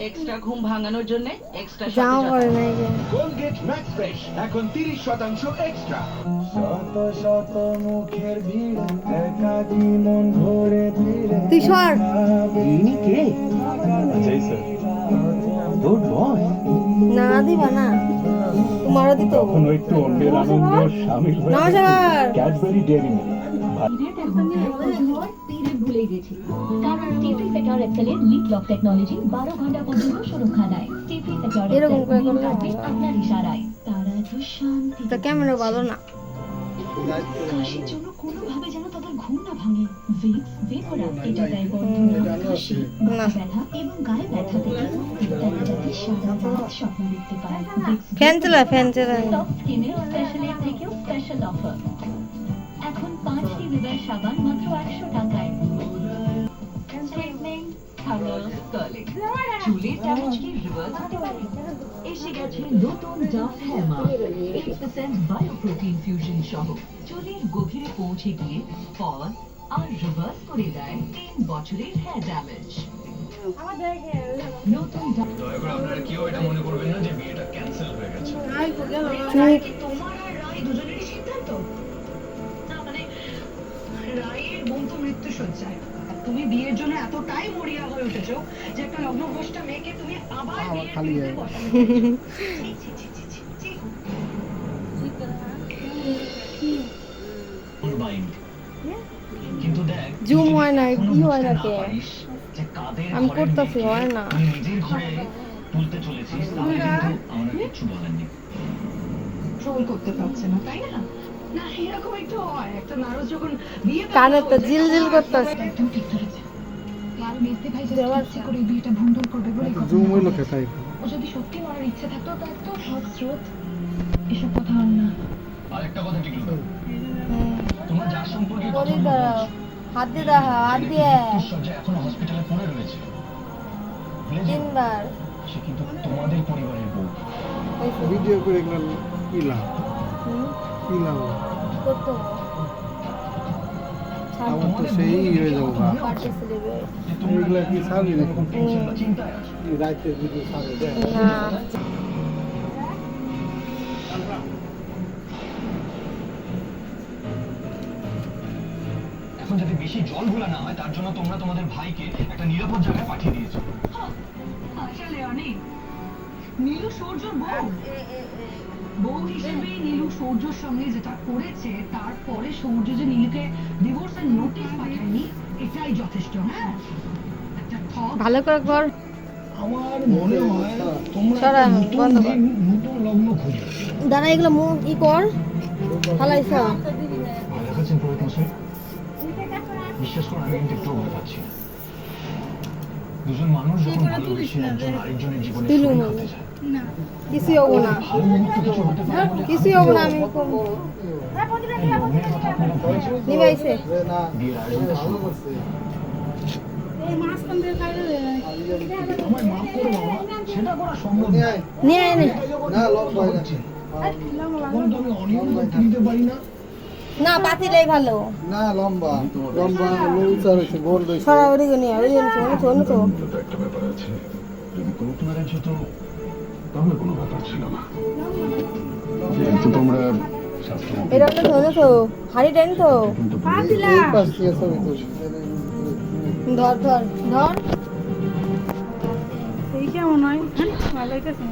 Extra ঘুম ভাঙানোর জন্য এক্সট্রা যাও করে নাই যে কোলগেট ম্যাক্স ফ্রেশ এখন 30% এক্সট্রা। শত শত মুখের ভিড় একাকি মন ভরে ফিরে। তুই সর ইনি কে? জয় স্যার। Good boy. না দিবা না তোমারও দিত কখনো একটু অন্যের আনন্দে শামিল হয়ে নমস্কার ক্যাডবেরি ডেয়ারি মিল্ক। ভুলে গেছি কারণ টিপি ফেটার এক্সেলের লিক লক টেকনোলজি 12 ঘন্টা পর্যন্ত সুরক্ষা দেয়। টিপি ফেটার এরকম করে করলে কাটবে আপনার ইশারায়। তারা এত শান্তি তা ক্যামেরা ভালো না কাশির জন্য কোনোভাবে যেন তাদের ঘুম না ভাঙে। ভিক্স ভেপোরা এটা দেয় বন্ধুরা কাশি, মাথা ব্যথা এবং গায়ে ব্যথা থেকে মুক্তি দেয় যাতে সারা রাত স্বপ্ন দেখতে পায়। ফ্যান চালা সফট স্কিনের স্পেশালের থেকেও স্পেশাল অফার। এখন 5টি রিভার সাবান মাত্র 100 টাকায়। স্ট্রেটনিং, কালার, কার্লিং, চুলের ড্যামেজকে রিভার্স করতে পারে। এসে গেছে নতুন ডাভ হেয়ার মাস্ক 8% বায়োপ্রোটিন ফিউশন সহ চুলের গভীরে পৌঁছে গিয়ে ফল আর রিভার্স করে দেয় 3 বছরের হেয়ার ড্যামেজ। নতুন দয়া করে আপনারা কেউ এটা মনে করবেন না যে বিয়েটা ক্যান্সেল হয়ে গেছে। তোমার আর রায় দুজনেরই সিদ্ধান্ত। না মানে রায়ের বোন তো মৃত্যু সজ্জায়। তুমি বিয়ের জন্য এতটাই মরিয়া হয়ে উঠেছো যে একটা লগ্নভ্রষ্টা মেয়েকে তুমি আবার খালি কিন্তু দেখ জুম হয় না কি হয় না কে যে কাদের আমি ঘরের করতেছি মেয়েকে হয় না তুই নিজের ঘরে তুলতে চলেছিস তাহলে কিন্তু আমরা কিচ্ছু বলার নেই। ট্রোল করতে পারছে না তাই না? না এরকম একটু হয় একটা মানুষ যখন বিয়ে কানে তো জিল জিল করতেছে একদম ঠিক ধরেছে। কাল মেজদি ভাই যে ইচ্ছে করে বিয়েটা ভণ্ডুল করবে বলে জুম হইলো কোথায়? ও যদি সত্যি মরার ইচ্ছে থাকতো তো এত সৎ স্রোত এসব কথা আর না। আরেকটা কথা টিকলো তোমরা যার সম্পর্কে কথা বলি বলছো, দাঁড়াও হাত দিয়ে দাঁড়াও হাত দিয়ে সজ্জা এখনো হসপিটালে পড়ে রয়েছে। ভুলে যাও, তিনবার সে কিন্তু তোমাদের পরিবারের বউ। ভিডিও করে গেলাম কি লাভ? কি লাভ? করতো আমার তো সেই হয়ে যাবো না। পারতেছিলি বে যে তোমরা এগুলা কি ছাড়বি নাকি? এরকম টেনশন বা চিন্তায় আছো। রাইতে ভিডিও ছাড়ে দেয়। না এখন যাতে বেশি জল ঘোলা না হয় তার জন্য তোমরা তোমাদের ভাইকে একটা নিরাপদ জায়গায় পাঠিয়ে দিয়েছো। আসলে অনেক নীলু সূর্যর বউ বউ হিসেবে নীলু সূর্যর সঙ্গে যেটা করেছে তারপরে সূর্য যে নীলুকে ডিভোর্সের নোটিশ পাঠায়নি এটাই যথেষ্ট। হ্যাঁ একটা ঠক ভালো করে কর আমার মনে হয় তোমরা সরা একটা নতুন বন্ধ কর দিন, নতুন লগ্ন খুঁজো। দাঁড়া এগুলো মুখ ই কর ফালাইছ আর দেখাচ্ছেন পুরোহিত মশাই, বিশ্বাস করে আমি কিন্তু একটু ভয় পাচ্ছি না। দুজন মানুষ যখন ভালোবেসে একজন আরেকজনের জীবনে দিলু সুখ না। আনতে চায়, কিছুই হবো না ভালো মুহূর্ত কিছু হতে পারে বলে কিছুই হবো না আমি করবো এই লগ্নের কথা আপনারা ভুলেছেন। নিবাইছে বিয়ের আয়োজনটা শুরু করুন। আমায় মাফ করো বাবা, সেটা করা সম্ভব না। নিয়ে আয় নে না লম্বা হয় না। তখন তো আমি অনিয়ম করতে দিতে পারি না। না পাতিলেই ভালো না লম্বা লম্বা লুচার হইছে গোল হইছে। সরা ওদিকে নিয়ে ওই শোনো শোনো তো তো একটা ব্যাপার আছে, যদি কোর্ট ম্যারেজ হতো তাহলে কোনো ব্যাপার ছিল না। যেহেতু তোমরা শাস্ত্র এটা একটা শোনো তো হাড়ি টেন তো এই পাশ দিয়ে ছবি তুলি। ধর ধর ধর এই কেমন হয় ভালো হইতেছে